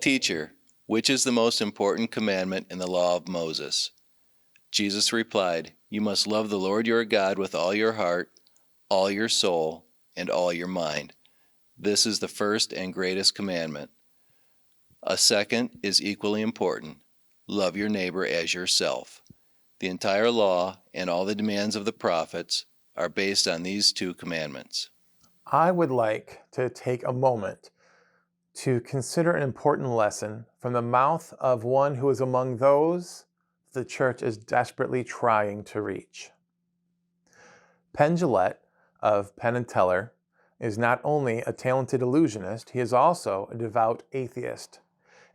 Teacher, which is the most important commandment in the law of Moses? Jesus replied, You must love the Lord your God with all your heart, all your soul, and all your mind. This is the first and greatest commandment. A second is equally important. Love your neighbor as yourself. The entire law and all the demands of the prophets are based on these two commandments. I would like to take a moment to consider an important lesson from the mouth of one who is among those the church is desperately trying to reach. Penn Jillette of Penn and Teller is not only a talented illusionist, he is also a devout atheist.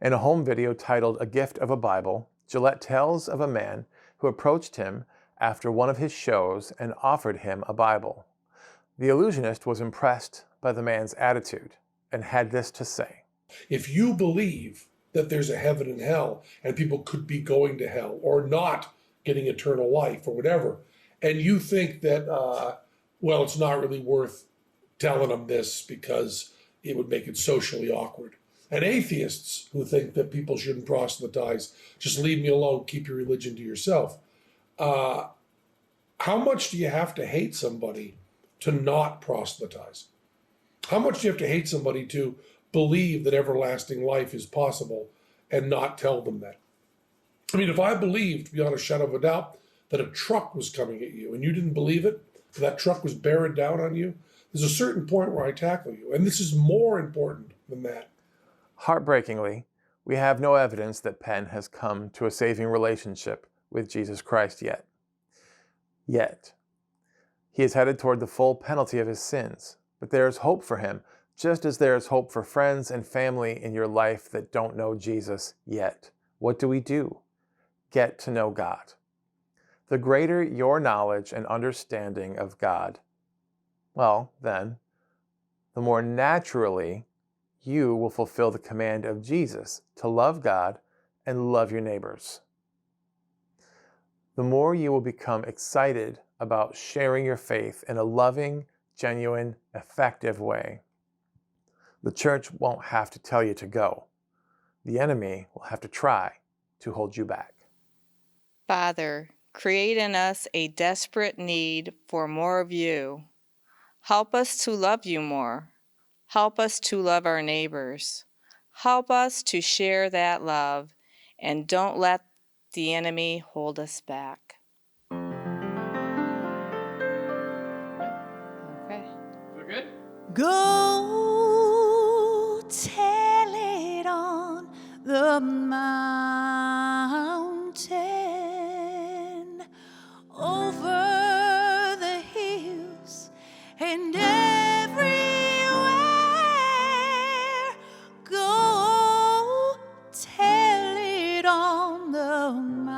In a home video titled A Gift of a Bible, Jillette tells of a man who approached him after one of his shows and offered him a Bible. The illusionist was impressed by the man's attitude and had this to say. If you believe that there's a heaven and hell and people could be going to hell or not getting eternal life or whatever, and you think that, well, it's not really worth telling them this because it would make it socially awkward. And atheists who think that people shouldn't proselytize, just leave me alone, keep your religion to yourself. How much do you have to hate somebody to not proselytize? How much do you have to hate somebody to believe that everlasting life is possible and not tell them that? I mean, if I believed beyond a shadow of a doubt that a truck was coming at you and you didn't believe it, that truck was bearing down on you, there's a certain point where I tackle you. And this is more important than that. Heartbreakingly, we have no evidence that Penn has come to a saving relationship with Jesus Christ yet. Yet. He is headed toward the full penalty of his sins, but there is hope for him, just as there is hope for friends and family in your life that don't know Jesus yet. What do? Get to know God. The greater your knowledge and understanding of God, well, then, the more naturally you will fulfill the command of Jesus to love God and love your neighbors. The more you will become excited about sharing your faith in a loving, genuine, effective way. The church won't have to tell you to go. The enemy will have to try to hold you back. Father, create in us a desperate need for more of you. Help us to love you more. Help us to love our neighbors. Help us to share that love, and don't let the enemy hold us back. Okay. We're good? Go tell it on the mountain, over the hills and everywhere. Go tell it on the mountain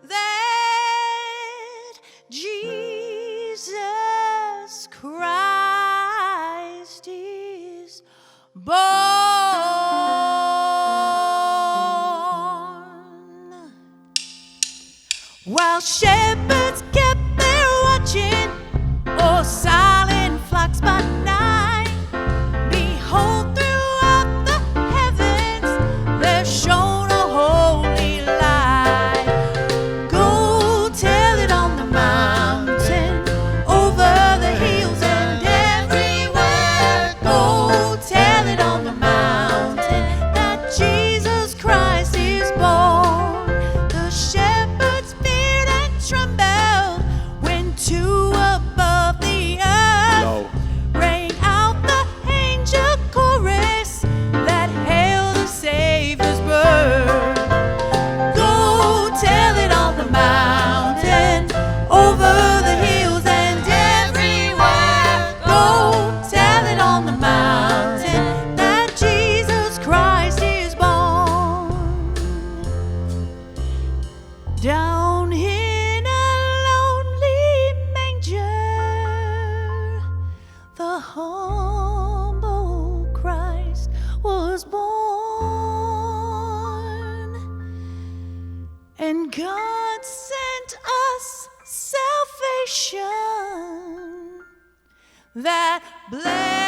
that Jesus Christ is born. While shepherds kept their watching, or silent flocks by night, behold, throughout the heavens there shone a holy light. Go tell it on the mountain, over the hills and everywhere. Go tell it on the mountain that Jesus Christ is born. The shepherds feared and trembled when two above the earth rang out the angel chorus that hailed the Savior's birth. Go tell it on the mountain, over the hills and everywhere. Go tell it on the mountain that Jesus Christ is born. Down in a lonely manger, the humble Christ was born. And God sent us salvation that blessed